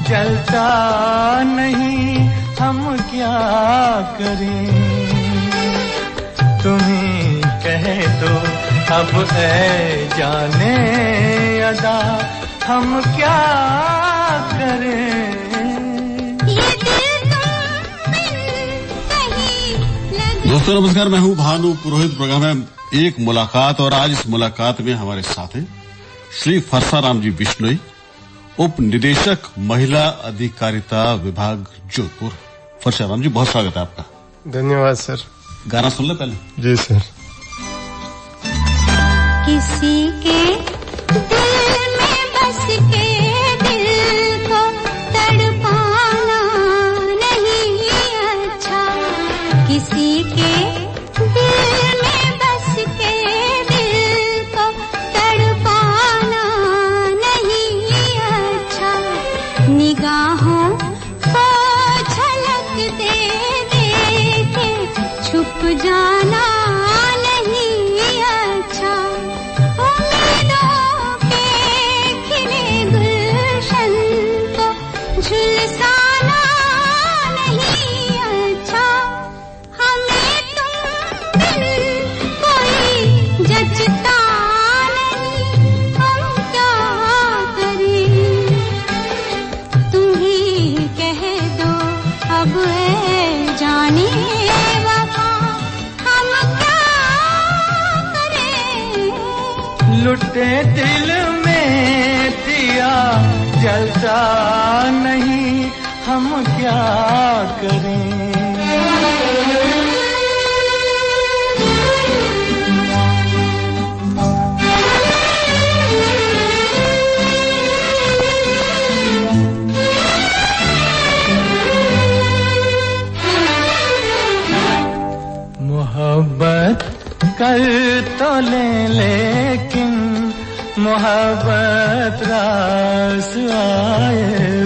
जलता नहीं हम क्या करें, तुम्हीं कहे तो अब है जाने अदा हम क्या करें। दोस्तों नमस्कार, मैं हूं भानु पुरोहित। प्रोग्राम है एक मुलाकात और आज इस मुलाकात में हमारे साथ हैं श्री फरसाराम जी बिश्नोई, उप निदेशक महिला अधिकारिता विभाग जोधपुर। फरसाराम जी बहुत स्वागत है आपका। धन्यवाद सर। गाना सुन ले पहले। जी सर। किसी के दिल में बस के दिल को तड़पाना नहीं अच्छा, किसी के दिल में बस के दिल को तड़पाना नहीं अच्छा, निगाहों को झलक दे के छुप जाना नहीं अच्छा, उम्मीदों के खिले गुलशन को झुलसाना नहीं अच्छा, हमें तुम बिन कोई जचता नहीं, हम क्या करें, तुम ही कह दो अब है जाने वफा हम क्या करें। लुटे दिल में दिया जलता नहीं हम क्या करें। मोहब्बत कर तो लेकिन मोहब्बत रास आए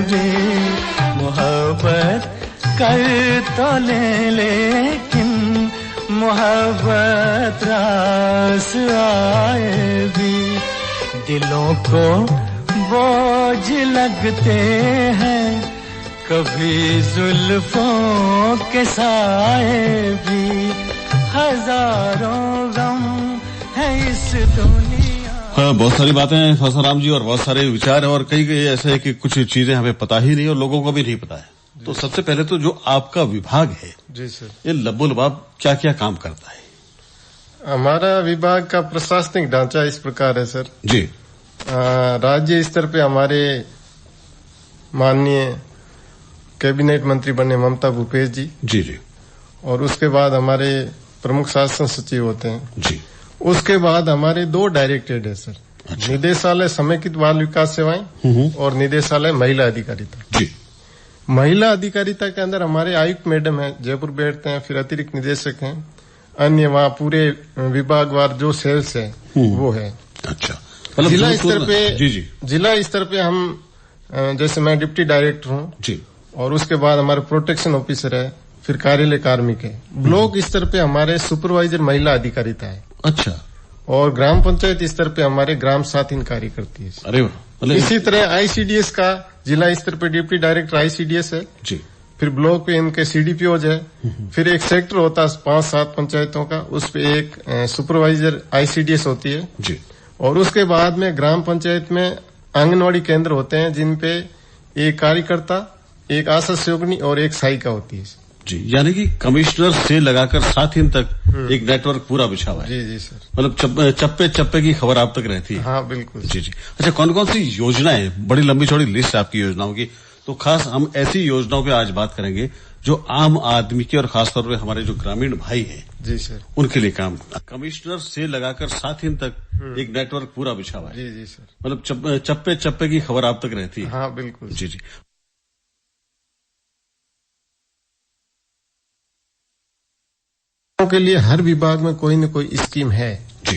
भी, मोहब्बत कर तो लेकिन मोहब्बत रास आए भी, दिलों को बोझ लगते हैं कभी जुल्फों के साए भी, हजारों गम है इस दुनिया। बहुत सारी बातें हैं फरसाराम जी और बहुत सारे विचार हैं और कई ऐसे है कि कुछ चीजें हमें पता ही नहीं और लोगों को भी नहीं पता है। तो सबसे पहले तो जो आपका विभाग है जी सर, ये लबोलबाब क्या क्या काम करता है? हमारा विभाग का प्रशासनिक ढांचा इस प्रकार है सर जी। राज्य स्तर पे हमारे माननीय कैबिनेट मंत्री बने ममता भूपेश जी जी जी, और उसके बाद हमारे प्रमुख शासन सचिव होते हैं जी। उसके बाद हमारे 2 डायरेक्टरेट है सर। अच्छा। निदेशालय समेकित बाल विकास सेवाएं और निदेशालय महिला अधिकारिता जी। महिला अधिकारिता के अंदर हमारे आयुक्त मैडम है, जयपुर बैठते हैं, फिर अतिरिक्त निदेशक हैं, अन्य वहाँ पूरे विभागवार जो सेल्स है वो है। अच्छा। जिला स्तर पे जी जी, जिला स्तर पे हम जैसे मैं डिप्टी डायरेक्टर हूँ जी, और उसके बाद हमारे प्रोटेक्शन ऑफिसर है, फिर कार्यालय कार्मिक है। ब्लॉक स्तर पे हमारे सुपरवाइजर महिला अधिकारिता है। अच्छा। और ग्राम पंचायत स्तर पे हमारे ग्राम साथीन कार्य करती है। अरे वाह। इसी तरह आईसीडीएस का जिला स्तर पे डिप्टी डायरेक्टर आईसीडीएस है जी, फिर ब्लॉक पे इनके सीडीपीओज है, फिर एक सेक्टर होता है 5-7 पंचायतों का, उस पे एक सुपरवाइजर आईसीडीएस होती है जी, और उसके बाद में ग्राम पंचायत में आंगनवाड़ी केंद्र होते हैं जिनपे एक कार्यकर्ता, एक आशा सहयोगिनी और एक सहायिका होती है जी। यानी कि कमिश्नर से लगाकर साथीन तक एक नेटवर्क पूरा बिछा हुआ है। जी जी सर। मतलब चप्पे चप्पे की खबर आप तक रहती है। हाँ बिल्कुल जी जी। अच्छा, कौन कौन सी योजनाएं, बड़ी लंबी चौड़ी लिस्ट है आपकी योजनाओं की, तो खास हम ऐसी योजनाओं पे आज बात करेंगे जो आम आदमी की और खासतौर पे हमारे जो ग्रामीण भाई हैं जी सर, उनके लिए काम। कमिश्नर से लगाकर साथीन तक एक नेटवर्क पूरा बिछा हुआ है। जी जी सर। मतलब चप्पे चप्पे की खबर आप तक रहती है। हाँ बिल्कुल जी जी। के लिए हर विभाग में कोई न कोई स्कीम है जी।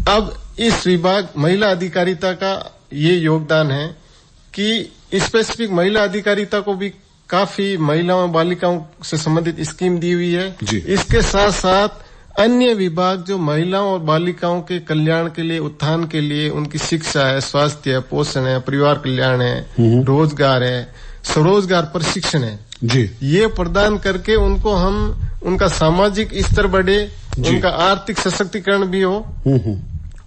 अब इस विभाग महिला अधिकारिता का ये योगदान है कि स्पेसिफिक महिला अधिकारिता को भी काफी महिलाओं बालिकाओं से संबंधित स्कीम दी हुई है। इसके साथ साथ अन्य विभाग जो महिलाओं और बालिकाओं के कल्याण के लिए, उत्थान के लिए, उनकी शिक्षा है, स्वास्थ्य है, पोषण है, परिवार कल्याण है, रोजगार है, स्वरोजगार प्रशिक्षण है जी, ये प्रदान करके उनको हम उनका सामाजिक स्तर बढ़े, उनका आर्थिक सशक्तिकरण भी हो।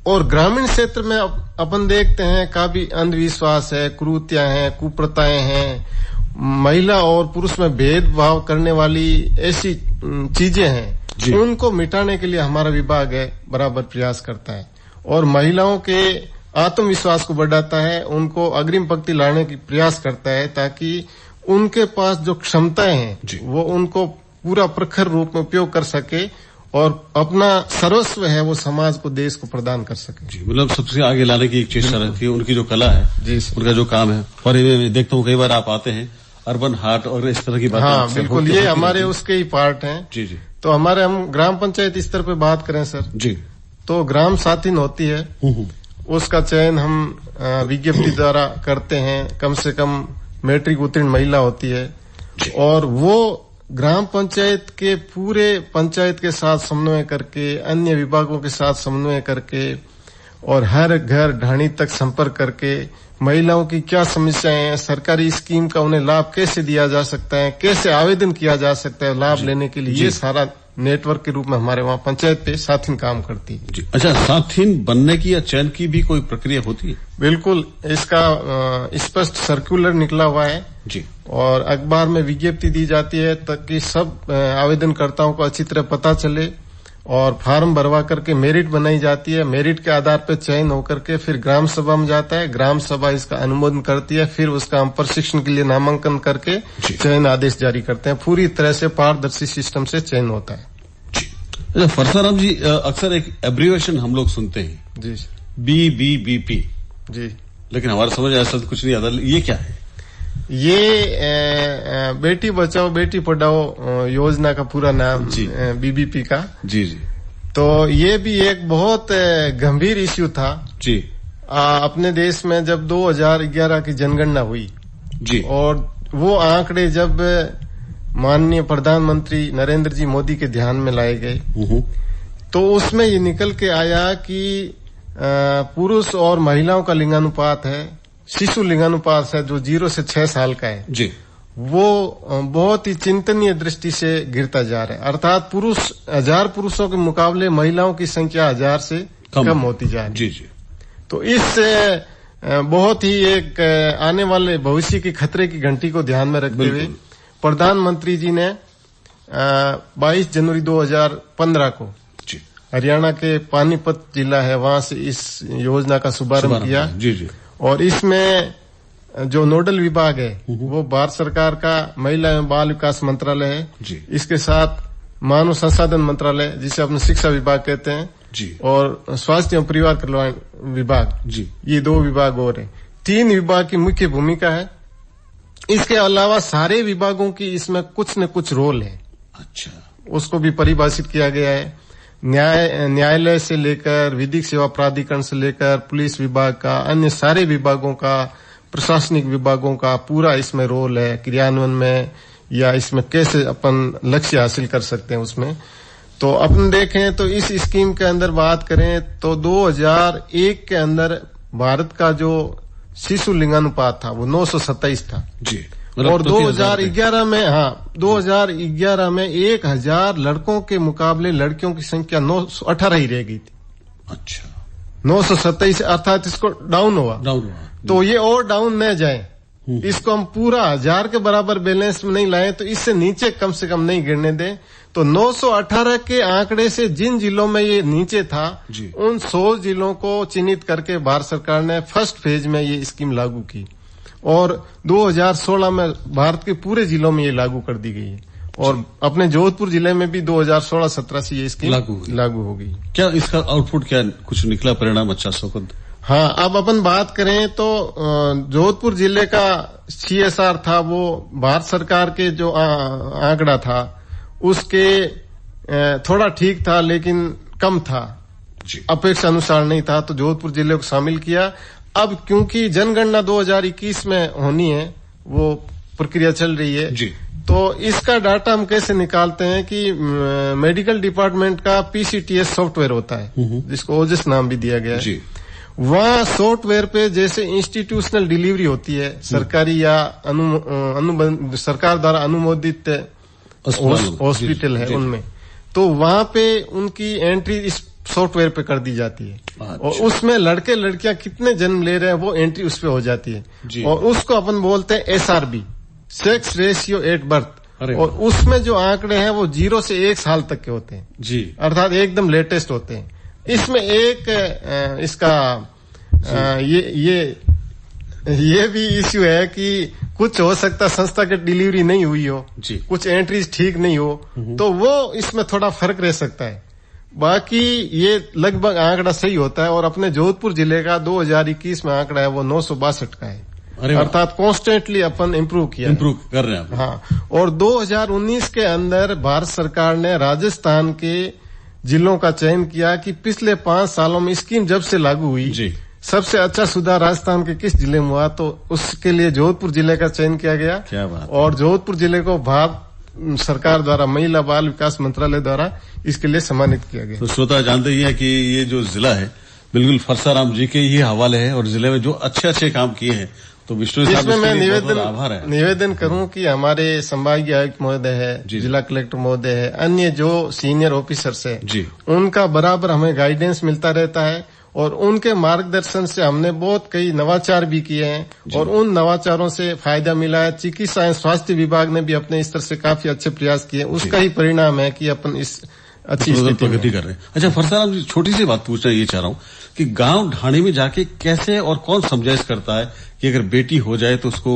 और ग्रामीण क्षेत्र में अपन देखते हैं काफी अंधविश्वास है, कुरीतियां हैं, कुप्रथाएं हैं, महिला और पुरुष में भेदभाव करने वाली ऐसी चीजें हैं, उनको मिटाने के लिए हमारा विभाग है बराबर प्रयास करता है और महिलाओं के आत्मविश्वास को बढ़ाता है, उनको अग्रिम पंक्ति लाने की प्रयास करता है ताकि उनके पास जो क्षमताएं हैं वो उनको पूरा प्रखर रूप में उपयोग कर सके और अपना सर्वस्व है वो समाज को, देश को प्रदान कर सके। जी, मतलब सबसे आगे लाने की एक चेष्टा रहती है, उनकी जो कला है जी, उनका जो काम है। और मैं देखता हूँ कई बार आप आते हैं अर्बन हाट और इस तरह की बातें। हाँ बिल्कुल, ये हमारे उसके ही पार्ट हैं। जी जी। तो हमारे हम ग्राम पंचायत स्तर पे बात करें सर जी, तो ग्राम साथिन होती है, उसका चयन हम विज्ञप्ति द्वारा करते हैं। कम से कम मैट्रिक उत्तीर्ण महिला होती है और वो ग्राम पंचायत के पूरे पंचायत के साथ समन्वय करके, अन्य विभागों के साथ समन्वय करके और हर घर ढाणी तक संपर्क करके महिलाओं की क्या समस्याएं हैं, सरकारी स्कीम का उन्हें लाभ कैसे दिया जा सकता है, कैसे आवेदन किया जा सकता है लाभ लेने के लिए, ये सारा नेटवर्क के रूप में हमारे वहाँ पंचायत पे साथिन काम करती है। जी। अच्छा, साथिन बनने की या चयन की भी कोई प्रक्रिया होती है? बिल्कुल, इसका स्पष्ट सर्कुलर निकला हुआ है जी, और अखबार में विज्ञप्ति दी जाती है ताकि सब आवेदनकर्ताओं को अच्छी तरह पता चले और फार्म भरवा करके मेरिट बनाई जाती है। मेरिट के आधार पर चयन होकर के फिर ग्राम सभा में जाता है, ग्राम सभा इसका अनुमोदन करती है, फिर उसका हम प्रशिक्षण के लिए नामांकन करके चयन आदेश जारी करते हैं। पूरी तरह से पारदर्शी सिस्टम से चयन होता है। अच्छा, फरसाराम जी, अक्सर एक एब्रिविएशन हम लोग सुनते हैं जी, BBBP जी, लेकिन हमारे समझ ऐसा कुछ नहीं आता, ये क्या है? ये बेटी बचाओ बेटी पढ़ाओ योजना का पूरा नाम BBP का। जी जी। तो ये भी एक बहुत गंभीर इश्यू था जी। अपने देश में जब 2011 की जनगणना हुई जी, और वो आंकड़े जब माननीय प्रधानमंत्री नरेंद्र जी मोदी के ध्यान में लाए गए तो उसमें ये निकल के आया कि पुरुष और महिलाओं का लिंगानुपात है, शिशु लिंगानुपात है जो 0 से 6 साल का है जी, वो बहुत ही चिंतनीय दृष्टि से गिरता जा रहा है। अर्थात 1000 पुरुषों के मुकाबले महिलाओं की संख्या 1000 से कम होती जा रही है। जी जी। तो इससे बहुत ही एक आने वाले भविष्य की खतरे की घंटी को ध्यान में रखते हुए प्रधानमंत्री जी ने 22 जनवरी 2015 को हरियाणा के पानीपत जिला है वहां से इस योजना का शुभारंभ किया। जी जी। और इसमें जो नोडल विभाग है वो भारत सरकार का महिला एवं बाल विकास मंत्रालय है जी। इसके साथ मानव संसाधन मंत्रालय जिसे अपने शिक्षा विभाग कहते हैं जी, और स्वास्थ्य एवं परिवार कल्याण विभाग जी, ये 2 विभाग और हैं। 3 विभाग की मुख्य भूमिका है। इसके अलावा सारे विभागों की इसमें कुछ न कुछ रोल है। अच्छा, उसको भी परिभाषित किया गया है। न्यायालय से लेकर विधिक सेवा प्राधिकरण से लेकर पुलिस विभाग का, अन्य सारे विभागों का, प्रशासनिक विभागों का पूरा इसमें रोल है क्रियान्वयन में या इसमें कैसे अपन लक्ष्य हासिल कर सकते हैं उसमें। तो अपन देखें तो इस स्कीम के अंदर बात करें तो 2001 के अंदर भारत का जो शिशु लिंगानुपात था वो 927 था जी, और 2011 में 2011 में 1000 लड़कों के मुकाबले लड़कियों की संख्या 918 ही रह गई थी। अच्छा, 927 अर्थात इसको डाउन हुआ। तो ये और डाउन न जाए, इसको हम पूरा 1000 के बराबर बैलेंस में नहीं लाए तो इससे नीचे कम से कम नहीं गिरने दें। तो 918 के आंकड़े से जिन जिलों में ये नीचे था उन 100 जिलों को चिन्हित करके भारत सरकार ने फर्स्ट फेज में ये स्कीम लागू की और 2016 में भारत के पूरे जिलों में ये लागू कर दी गई है और अपने जोधपुर जिले में भी 2016-17 से ये स्कीम लागू हो गई। क्या इसका आउटपुट क्या कुछ निकला परिणाम अच्छा शौकत? हाँ, अब अपन बात करें तो जोधपुर जिले का CSR था वो भारत सरकार के जो आंकड़ा था उसके थोड़ा ठीक था लेकिन कम था, अपेक्षा अनुसार नहीं था, तो जोधपुर जिले को शामिल किया। अब क्योंकि जनगणना 2021 में होनी है, वो प्रक्रिया चल रही है जी, तो इसका डाटा हम कैसे निकालते हैं कि मेडिकल डिपार्टमेंट का पीसीटीएस सॉफ्टवेयर होता है, जिसको ओजस नाम भी दिया गया है। वहाँ सॉफ्टवेयर पे जैसे इंस्टीट्यूशनल डिलीवरी होती है, सरकारी या सरकार द्वारा अनुमोदित हॉस्पिटल है उनमें, तो वहाँ पे उनकी एंट्री इस सॉफ्टवेयर पे कर दी जाती है। और उसमें लड़के लड़कियां कितने जन्म ले रहे हैं वो एंट्री उस पे हो जाती है, और उसको अपन बोलते हैं SRB, sex ratio at birth. और उसमें जो आंकड़े हैं वो 0 से 1 साल तक के होते हैं जी, अर्थात एकदम लेटेस्ट होते हैं। इसमें एक इसका ये भी इश्यू है कि कुछ हो सकता संस्था की डिलीवरी नहीं हुई हो जी, कुछ एंट्रीज ठीक नहीं हो, तो वो इसमें थोड़ा फर्क रह सकता है। बाकी ये लगभग आंकड़ा सही होता है। और अपने जोधपुर जिले का 2021 में आंकड़ा है वो 962 का है, अर्थात कॉन्स्टेंटली अपन इम्प्रूव कर रहे हैं। हाँ, और 2019 के अंदर भारत सरकार ने राजस्थान के जिलों का चयन किया कि पिछले 5 सालों में स्कीम जब से लागू हुई जी, सबसे अच्छा सुधार राजस्थान के किस जिले में हुआ, तो उसके लिए जोधपुर जिले का चयन किया गया। क्या बात। और जोधपुर जिले को भारत सरकार द्वारा महिला बाल विकास मंत्रालय द्वारा इसके लिए सम्मानित किया गया। तो श्रोता जानते ही है कि ये जो जिला है बिल्कुल फरसाराम जी के ही हवाले है, और जिले में जो अच्छे अच्छे काम किए हैं, तो विष्णु साहब इसमें मैं निवेदन करूं कि हमारे संभागीय आयुक्त महोदय है, जिला कलेक्टर महोदय है, अन्य जो सीनियर ऑफिसर्स है जी, उनका बराबर हमें गाइडेंस मिलता रहता है, और उनके मार्गदर्शन से हमने बहुत कई नवाचार भी किए हैं, और उन नवाचारों से फायदा मिला है। चिकित्सा एवं स्वास्थ्य विभाग ने भी अपने स्तर से काफी अच्छे प्रयास किए, उसका ही परिणाम है कि अपन इस अच्छी प्रगति कर रहे हैं। अच्छा फरसाराम जी, छोटी सी बात पूछना ये चाह रहा हूँ कि गांव ढाणी में जाके कैसे और कौन समझाइश करता है कि अगर बेटी हो जाए तो उसको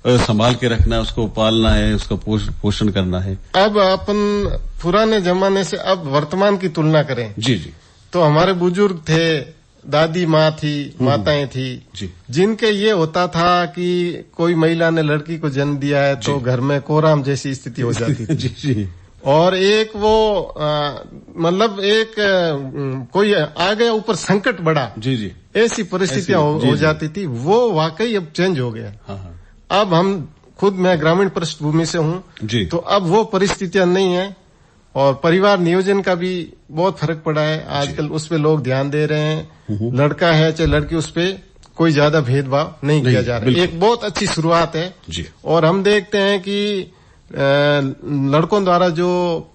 संभाल के रखना है, उसको पालना है, उसका पोषण करना है। अब अपन पुराने जमाने से अब वर्तमान की तुलना करें जी, तो हमारे बुजुर्ग थे, दादी माँ थी, माताएं थी जी, जिनके ये होता था कि कोई महिला ने लड़की को जन्म दिया है तो घर में कोहराम जैसी स्थिति हो जाती थी जी। और एक वो मतलब एक कोई आ गया ऊपर संकट बड़ा जी, ऐसी परिस्थितियां हो जाती थी। वो वाकई अब चेंज हो गया। हाँ। अब हम खुद, मैं ग्रामीण पृष्ठभूमि से हूँ, तो अब वो परिस्थितियां नहीं है, और परिवार नियोजन का भी बहुत फर्क पड़ा है आजकल। उस पे लोग ध्यान दे रहे हैं, लड़का है चाहे लड़की, उस पे कोई ज्यादा भेदभाव नहीं किया जा रहा है। एक बहुत अच्छी शुरुआत है जी। और हम देखते हैं कि लड़कों द्वारा जो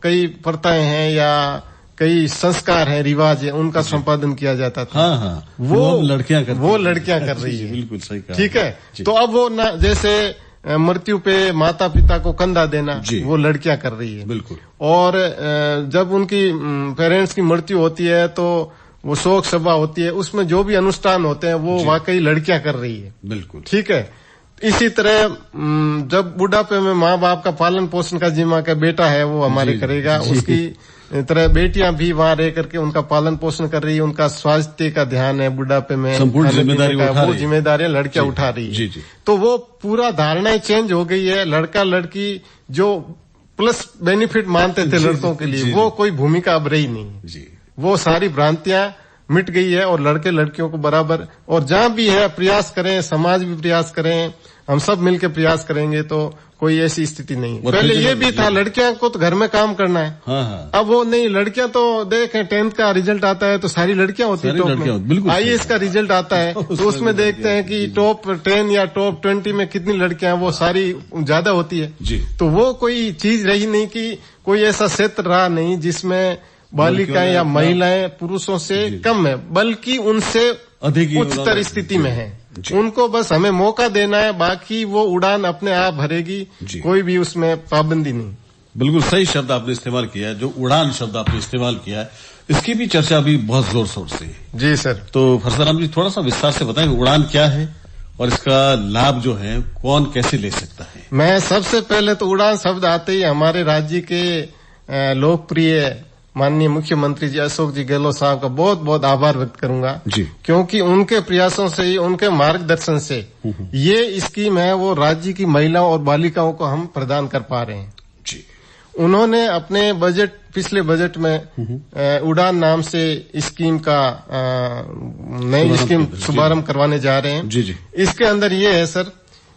कई प्रथाएं हैं या कई संस्कार हैं, रिवाज है, उनका संपादन किया जाता था। हाँ, वो लड़कियां कर रही है। बिल्कुल सही कहा। ठीक है, तो अब वो ना, जैसे मृत्यु पे माता पिता को कंधा देना, वो लड़कियां कर रही है। बिल्कुल। और जब उनकी पेरेंट्स की मृत्यु होती है तो वो शोक सभा होती है, उसमें जो भी अनुष्ठान होते हैं वो वाकई लड़कियां कर रही है। बिल्कुल ठीक है। इसी तरह जब बुढ़ापे में माँ बाप का पालन पोषण का जिम्मा का बेटा है वो हमारे करेगा, उसकी तरह बेटियां भी वहां रह करके उनका पालन पोषण कर रही है, उनका स्वास्थ्य का ध्यान है बुढ़ापे में, संपूर्ण जिम्मेदारियां लड़कियां उठा रही है। तो वो पूरा धारणाएं चेंज हो गई है। लड़का लड़की जो प्लस बेनिफिट मानते थे लड़कों के लिए, वो कोई भूमिका अब रही नहीं। वो सारी भ्रांतियां मिट गई है, और लड़के लड़कियों को बराबर, और जहां भी है प्रयास करें, समाज भी प्रयास करें, हम सब मिलकर प्रयास करेंगे तो कोई ऐसी स्थिति नहीं है। पहले ये भी था लड़कियां को तो घर में काम करना है। हाँ। अब वो नहीं, लड़कियां तो देखें 10th का रिजल्ट आता है तो सारी लड़कियां होती है टॉप में। IAS का रिजल्ट आता है तो उसमें देखते हैं कि टॉप 10 या टॉप 20 में कितनी लड़कियां, वो सारी ज्यादा होती है। तो वो कोई चीज रही नहीं कि कोई ऐसा क्षेत्र रहा नहीं जिसमें बालिकाएं या महिलाएं पुरुषों से कम है, बल्कि उनसे अधिक उच्चतर स्थिति में है। उनको बस हमें मौका देना है, बाकी वो उड़ान अपने आप भरेगी, कोई भी उसमें पाबंदी नहीं। बिल्कुल सही शब्द आपने इस्तेमाल किया है, जो उड़ान शब्द आपने इस्तेमाल किया है, इसकी भी चर्चा अभी बहुत जोर शोर से है। जी सर। तो फरसाराम जी थोड़ा सा विस्तार से बताएं उड़ान क्या है और इसका लाभ जो है कौन कैसे ले सकता है। मैं सबसे पहले तो उड़ान शब्द आते ही हमारे राज्य के लोकप्रिय माननीय मुख्यमंत्री जी अशोक जी गहलोत साहब का बहुत बहुत आभार व्यक्त करूंगा जी, क्योंकि उनके प्रयासों से ही, उनके मार्गदर्शन से ये स्कीम है वो राज्य की महिलाओं और बालिकाओं को हम प्रदान कर पा रहे हैं जी। उन्होंने अपने बजट, पिछले बजट में उड़ान नाम से स्कीम का नई स्कीम शुभारंभ करवाने जा रहे हैं जी। इसके अंदर ये है सर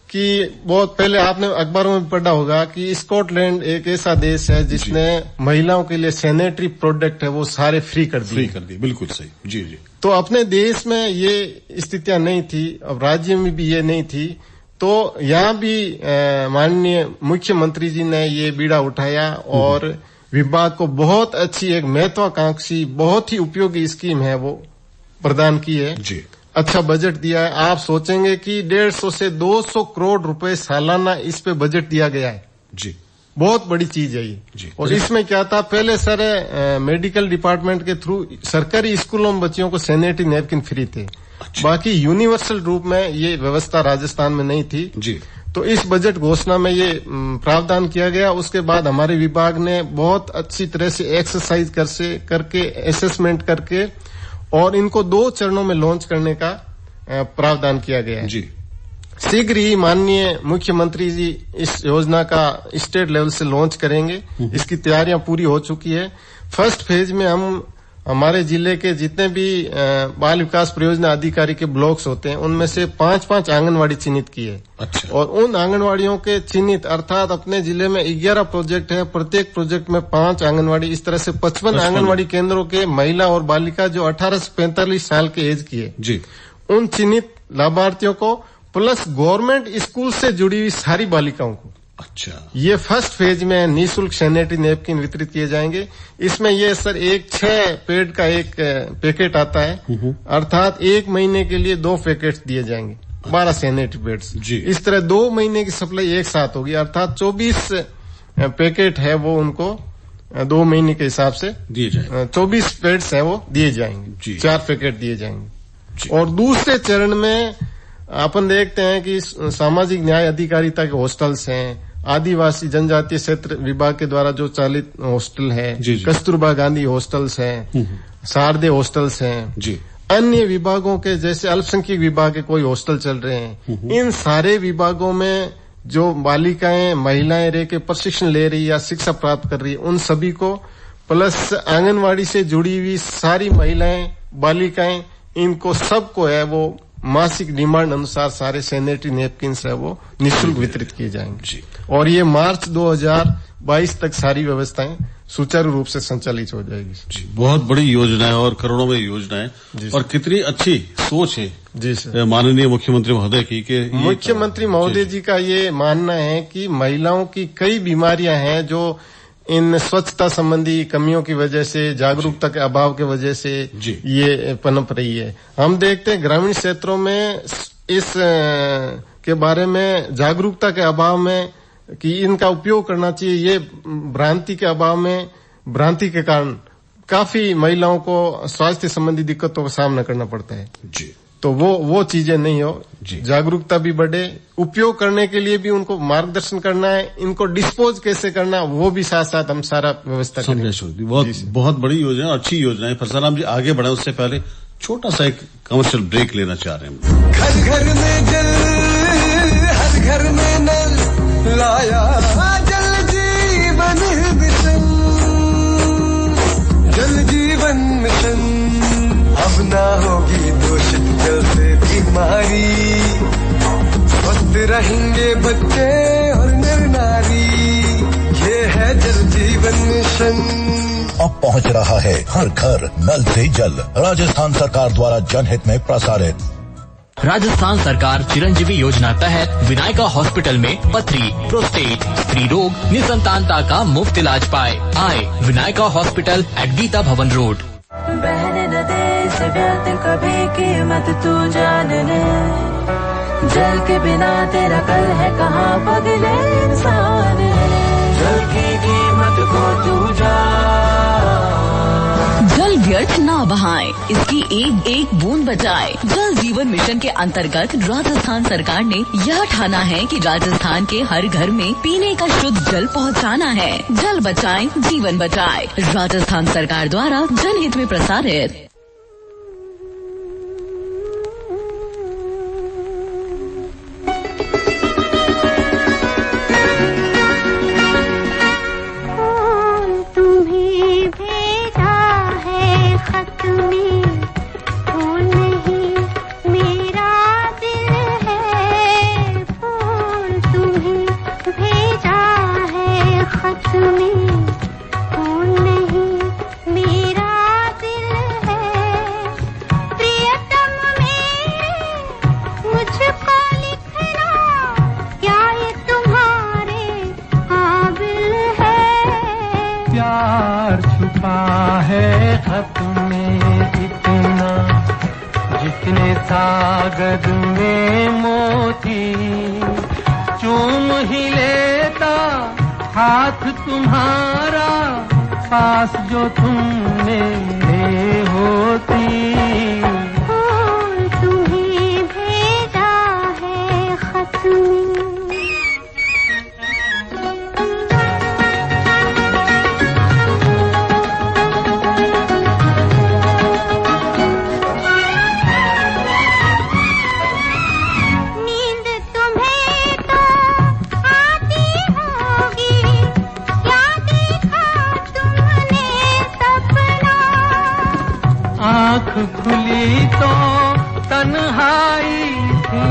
कि बहुत पहले आपने अखबारों में पढ़ा होगा कि स्कॉटलैंड एक ऐसा देश है जिसने महिलाओं के लिए सैनिटरी प्रोडक्ट है वो सारे फ्री कर दिए। बिल्कुल सही। जी जी। तो अपने देश में ये स्थितियां नहीं थी, अब राज्य में भी ये नहीं थी, तो यहाँ भी माननीय मुख्यमंत्री जी ने ये बीड़ा उठाया और विभाग को बहुत अच्छी एक महत्वाकांक्षी बहुत ही उपयोगी स्कीम है वो प्रदान की है जी। अच्छा बजट दिया है। आप सोचेंगे कि 150 से 200 करोड़ रुपए सालाना इस पे बजट दिया गया है जी। बहुत बड़ी चीज है ये जी। और इसमें क्या था, पहले सर मेडिकल डिपार्टमेंट के थ्रू सरकारी स्कूलों में बच्चियों को सैनिटरी नैपकिन फ्री थे। बाकी यूनिवर्सल रूप में ये व्यवस्था राजस्थान में नहीं थी जी। तो इस बजट घोषणा में ये प्रावधान किया गया। उसके बाद हमारे विभाग ने बहुत अच्छी तरह से एक्सरसाइज करके असेसमेंट करके और इनको 2 चरणों में लॉन्च करने का प्रावधान किया गया है जी। शीघ्र ही माननीय मुख्यमंत्री जी इस योजना का स्टेट लेवल से लॉन्च करेंगे। इसकी तैयारियां पूरी हो चुकी है। फर्स्ट फेज में हम हमारे जिले के जितने भी बाल विकास परियोजना अधिकारी के ब्लॉक्स होते हैं उनमें से 5-5 आंगनवाड़ी चिन्हित की है। अच्छा। और उन आंगनवाड़ियों के चिन्हित अर्थात अपने जिले में 11 प्रोजेक्ट है, प्रत्येक प्रोजेक्ट में 5 आंगनवाड़ी, इस तरह से 55 आंगनवाड़ी केंद्रों के महिला और बालिका जो 18 से 45 साल के एज की है जी, उन चिन्हित लाभार्थियों को प्लस गवर्नमेंट स्कूल से जुड़ी हुई सारी बालिकाओं को अच्छा ये फर्स्ट फेज में निःशुल्क सैनिटरी नैपकिन वितरित किए जाएंगे। इसमें ये सर एक 6 पैड का एक पैकेट आता है अर्थात 1 महीने के लिए 2 पैकेट दिए जाएंगे 12 सैनिटरी पैड्स। इस तरह 2 महीने की सप्लाई एक साथ होगी अर्थात 24 पैकेट है वो उनको 2 महीने के हिसाब से दिए जाएंगे। 24 पैड्स है वो दिए जाएंगे, 4 पैकेट दिए जाएंगे। और दूसरे चरण में अपन देखते हैं कि सामाजिक न्याय अधिकारिता के हॉस्टल्स हैं, आदिवासी जनजातीय क्षेत्र विभाग के द्वारा जो चालित हॉस्टल है, कस्तूरबा गांधी हॉस्टल्स हैं, शारदे हॉस्टल्स हैं, अन्य विभागों के जैसे अल्पसंख्यक विभाग के कोई हॉस्टल चल रहे हैं, इन सारे विभागों में जो बालिकाएं महिलाएं रह के प्रशिक्षण ले रही या शिक्षा प्राप्त कर रही है उन सभी को प्लस आंगनवाड़ी से जुड़ी हुई सारी महिलाएं बालिकाएं इनको सबको है वो मासिक डिमांड अनुसार सारे सैनिटरी नैपकिन्स है वो निःशुल्क वितरित किए जाएंगे। और ये मार्च 2022 तक सारी व्यवस्थाएं सुचारू रूप से संचालित हो जाएगी। बहुत बड़ी योजना है और करोड़ों में योजना है और कितनी अच्छी सोच है जी सर माननीय मुख्यमंत्री महोदय की कि मुख्यमंत्री महोदय जी का ये मानना है कि महिलाओं की कई बीमारियां हैं जो इन स्वच्छता संबंधी कमियों की वजह से जागरूकता के अभाव की वजह से ये पनप रही है। हम देखते हैं ग्रामीण क्षेत्रों में इस के बारे में जागरूकता के अभाव में कि इनका उपयोग करना चाहिए, ये भ्रांति के अभाव में भ्रांति के कारण काफी महिलाओं को स्वास्थ्य संबंधी दिक्कतों का सामना करना पड़ता है जी। तो वो चीजें नहीं हो, जागरूकता भी बढ़े, उपयोग करने के लिए भी उनको मार्गदर्शन करना है, इनको डिस्पोज कैसे करना वो भी साथ साथ हम सारा व्यवस्था करेंगे। बहुत बड़ी योजना, अच्छी योजना है। फरसान राम जी आगे बढ़े उससे पहले छोटा सा एक कमर्शियल ब्रेक लेना चाह रहे हैं। घर घर में जल, हर घर में नल लाया जल जीवन मिशन, जल जीवन मिशन। अब ना होगी दूषित जल से बीमारी, स्वस्थ रहेंगे बच्चे और नर नारी, ये है जल जीवन मिशन। अब पहुंच रहा है हर घर नल से जल। राजस्थान सरकार द्वारा जनहित में प्रसारित। राजस्थान सरकार चिरंजीवी योजना तहत विनायका हॉस्पिटल में पथरी, प्रोस्टेट, स्त्री रोग, निसंतानता का मुफ्त इलाज पाए। आए विनायका हॉस्पिटल एट गीता भवन रोड। बहने न दे से व्यर्थ कभी कीमत तू जान ले, जल के बिना तेरा कल है कहाँ पगले इंसान, जल की कीमत को तू जान। जल व्यर्थ ना बहाए, इसकी एक एक बूंद बचाए। जल जीवन मिशन के अंतर्गत राजस्थान सरकार ने यह ठाना है कि राजस्थान के हर घर में पीने का शुद्ध जल पहुंचाना है। जल बचाएं, जीवन बचाएं। राजस्थान सरकार द्वारा जनहित में प्रसारित। मेरा दिल है कागज में मोती चूम ही लेता हाथ तुम्हारा पास जो तुमने होती। तुम्हें भेजा है खत में खुली तो तन्हाई थी,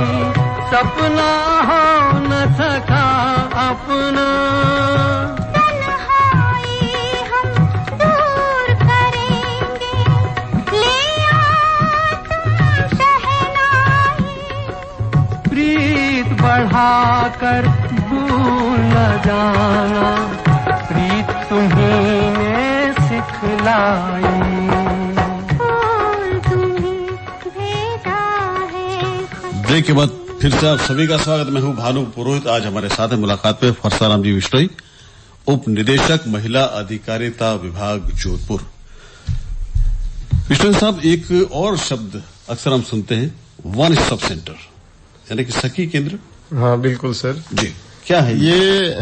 सपना हो न सका अपना। तन्हाई हम दूर करेंगे, ले आओ तुम शहनाई। प्रीत बढ़ाकर भूल न जाना, प्रीत तुम्हीं ने सिखलाई। ब्रेक के बाद फिर से आप सभी का स्वागत। मैं हूं भानु पुरोहित। आज हमारे साथ है मुलाकात में फरसाराम जी बिश्नोई, उप निदेशक महिला अधिकारिता विभाग जोधपुर। बिश्नोई साहब, एक और शब्द अक्सर हम सुनते हैं, वन स्टॉप सेंटर, यानी कि सखी केंद्र। हाँ बिल्कुल सर जी, क्या है ये?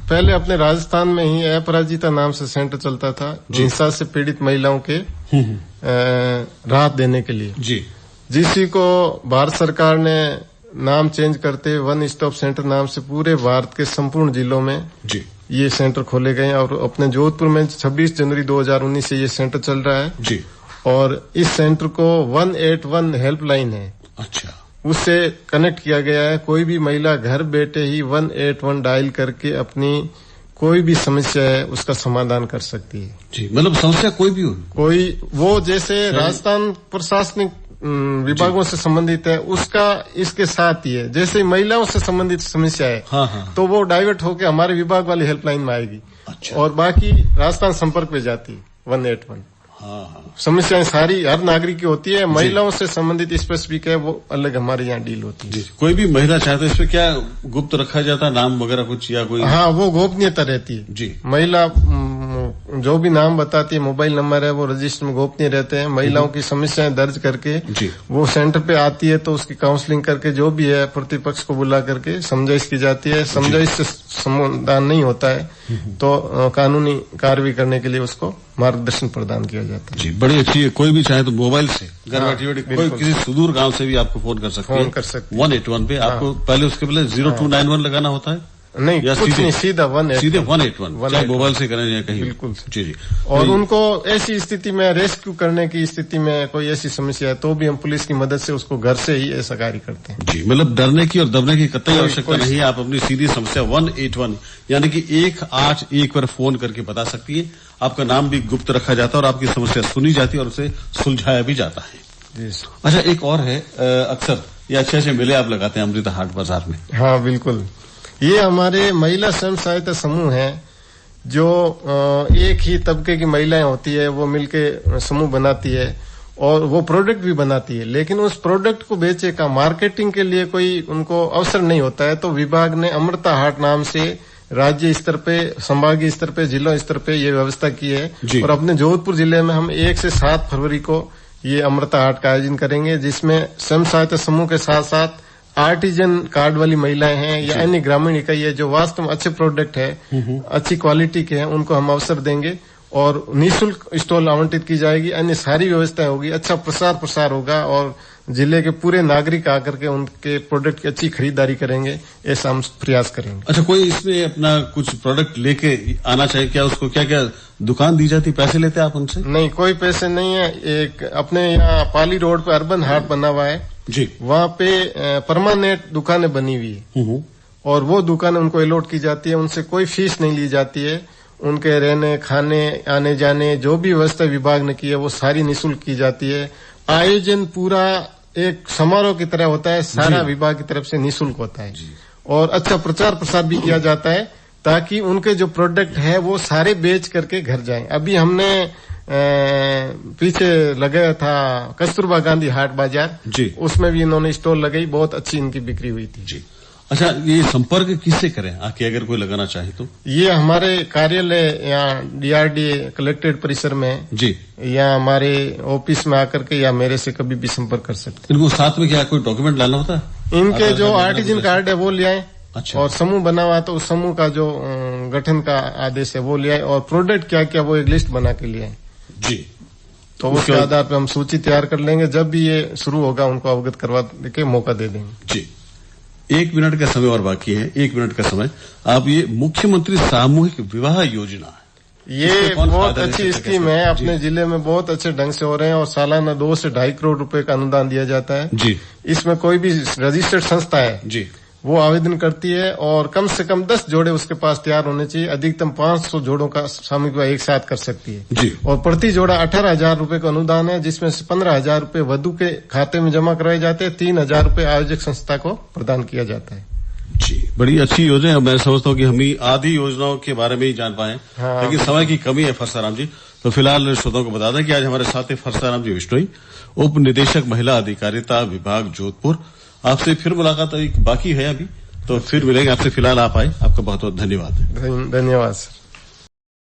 पहले अपने राजस्थान में ही अपराजिता नाम से सेंटर चलता था, हिंसा से पीड़ित महिलाओं के राहत देने के लिए जी, जिसी को भारत सरकार ने नाम चेंज करते वन स्टॉप सेंटर नाम से पूरे भारत के संपूर्ण जिलों में जी ये सेंटर खोले गए और अपने जोधपुर में 26 जनवरी 2019 से ये सेंटर चल रहा है जी। और इस सेंटर को 181 हेल्पलाइन है, अच्छा, उससे कनेक्ट किया गया है। कोई भी महिला घर बैठे ही 181 डायल करके अपनी कोई भी समस्या है उसका समाधान कर सकती है जी। मतलब समस्या कोई भी हो, कोई वो जैसे राजस्थान प्रशासनिक विभागों से संबंधित है उसका इसके साथ ही है। जैसे महिलाओं से संबंधित समस्या है तो वो डाइवर्ट होकर हमारे विभाग वाली हेल्पलाइन में आएगी। अच्छा। और बाकी राजस्थान संपर्क पे जाती है 181। समस्याएं सारी हर नागरिक की होती है, महिलाओं से संबंधित स्पेसिफिक है, वो अलग हमारे यहाँ डील होती है। कोई भी महिला चाहते इस पे क्या गुप्त रखा जाता है, नाम वगैरह कुछ या कोई? हाँ, वो गोपनीयता रहती है जी। महिला जो भी नाम बताती है, मोबाइल नंबर है, वो रजिस्टर में गोपनीय रहते हैं। महिलाओं की समस्याएं दर्ज करके वो सेंटर पे आती है तो उसकी काउंसलिंग करके जो भी है प्रतिपक्ष को बुला करके समझाइश की जाती है। समझाइश से समाधान नहीं होता है तो कानूनी कार्रवाई करने के लिए उसको मार्गदर्शन प्रदान किया जाता है जी। बड़ी अच्छी है। कोई भी चाहे तो मोबाइल से घर बैठे कोई किसी सुदूर गांव से भी आपको फोन कर सकते हैं, 181 पे। आपको पहले उसके पहले 0291 लगाना होता है? नहीं, या कुछ नहीं, सीधा 181 चाहे मोबाइल से करें या कहीं। बिल्कुल जी जी। और उनको ऐसी स्थिति में रेस्क्यू करने की स्थिति में कोई ऐसी समस्या है तो भी हम पुलिस की मदद से उसको घर से ही ऐसा कार्य करते हैं जी। मतलब डरने की और दबने की कतई आवश्यकता नहीं है। आप अपनी सीधी समस्या 181 यानी कि 181 पर फोन करके बता सकती है। आपका नाम भी गुप्त रखा जाता है और आपकी समस्या सुनी जाती है और उसे सुलझाया भी जाता है। अच्छा, एक और है, अक्सर ये अच्छे मेले आप लगाते हैं अमृता हाट बाजार में। हाँ बिल्कुल, ये हमारे महिला स्वयं सहायता समूह है जो एक ही तबके की महिलाएं होती है, वो मिलके समूह बनाती है और वो प्रोडक्ट भी बनाती है। लेकिन उस प्रोडक्ट को बेचे का मार्केटिंग के लिए कोई उनको अवसर नहीं होता है तो विभाग ने अमृता हाट नाम से राज्य स्तर पे, संभागीय स्तर पे, जिला स्तर पे ये व्यवस्था की है। और अपने जोधपुर जिले में हम 1 से 7 फरवरी को ये अमृता हाट का आयोजन करेंगे जिसमें स्वयं सहायता समूह के साथ साथ आर्टिजन कार्ड वाली महिलाएं हैं या अन्य ग्रामीण इकाई है जो वास्तव में अच्छे प्रोडक्ट है, अच्छी क्वालिटी के हैं, उनको हम अवसर देंगे और निःशुल्क स्टॉल आवंटित की जाएगी। अन्य सारी व्यवस्थाएं होगी, अच्छा प्रसार होगा और जिले के पूरे नागरिक आकर के उनके प्रोडक्ट की अच्छी खरीदारी करेंगे, ऐसा हम प्रयास करेंगे। अच्छा, कोई इसमें अपना कुछ प्रोडक्ट लेके आना चाहिए क्या? उसको क्या क्या दुकान दी जाती, पैसे लेते हैं आप उनसे? नहीं, कोई पैसे नहीं है। एक अपने यहाँ पाली रोड पे अर्बन हाट बना हुआ है जी, वहाँ पे परमानेंट दुकानें बनी हुई है और वो दुकानें उनको अलॉट की जाती है, उनसे कोई फीस नहीं ली जाती है। उनके रहने, खाने, आने जाने जो भी व्यवस्था विभाग ने की है वो सारी निःशुल्क की जाती है। आयोजन पूरा एक समारोह की तरह होता है, सारा विभाग की तरफ से निःशुल्क होता है और अच्छा प्रचार प्रसार भी किया जाता है ताकि उनके जो प्रोडक्ट है वो सारे बेच करके घर जाएं। अभी हमने पीछे लगाया था कस्तूरबा गांधी हाट बाजार जी, उसमें भी इन्होंने स्टॉल लगाई, बहुत अच्छी इनकी बिक्री हुई थी जी। अच्छा, ये संपर्क किससे करें आके अगर कोई लगाना चाहे तो? ये हमारे कार्यालय यहाँ डीआरडीए कलेक्ट्रेट परिसर में जी, या हमारे ऑफिस में आकर के या मेरे से कभी भी संपर्क कर सकते। इनको साथ में क्या कोई डॉक्यूमेंट लाना होता है? इनके जो आर्टिजन कार्ड है वो ले आए। अच्छा। और समूह बना हुआ तो उस समूह का जो गठन का आदेश है वो ले आए और प्रोडक्ट क्या क्या वो एक लिस्ट बना के लिए आए जी। तो उसके आधार पर हम सूची तैयार कर लेंगे, जब भी ये शुरू होगा उनको अवगत करवा के मौका दे देंगे। जी। 1 मिनट का समय और बाकी है, 1 मिनट का समय। आप ये मुख्यमंत्री सामूहिक विवाह योजना है, ये बहुत अच्छी स्कीम है, अपने जिले में बहुत अच्छे ढंग से हो रहे हैं और सालाना 2 से 2.5 करोड़ रुपए का अनुदान दिया जाता है जी। इसमें कोई भी रजिस्टर्ड संस्था है जी वो आवेदन करती है और कम से कम 10 जोड़े उसके पास तैयार होने चाहिए, अधिकतम 500 जोड़ों का सामूहिक विवाह एक साथ कर सकती है जी। और प्रति जोड़ा 18,000 रुपए का अनुदान है, जिसमें से 15,000 रुपए वधु के खाते में जमा करवाए जाते हैं, 3,000 रुपए आयोजक संस्था को प्रदान किया जाता है जी। बड़ी अच्छी योजना है। मैं समझता हूँ कि हम ही आधी योजनाओं के बारे में ही जान पाए, लेकिन समय की कमी है फरसाराम जी। तो फिलहाल श्रोताओं को बता दें कि आज हमारे साथ है फरसाराम जी बिश्नोई, उप निदेशक महिला अधिकारिता विभाग जोधपुर। आपसे फिर मुलाकात बाकी है अभी, तो फिर मिलेंगे आपसे। फिलहाल आप आए, आपका बहुत बहुत धन्यवाद। धन्यवाद सर।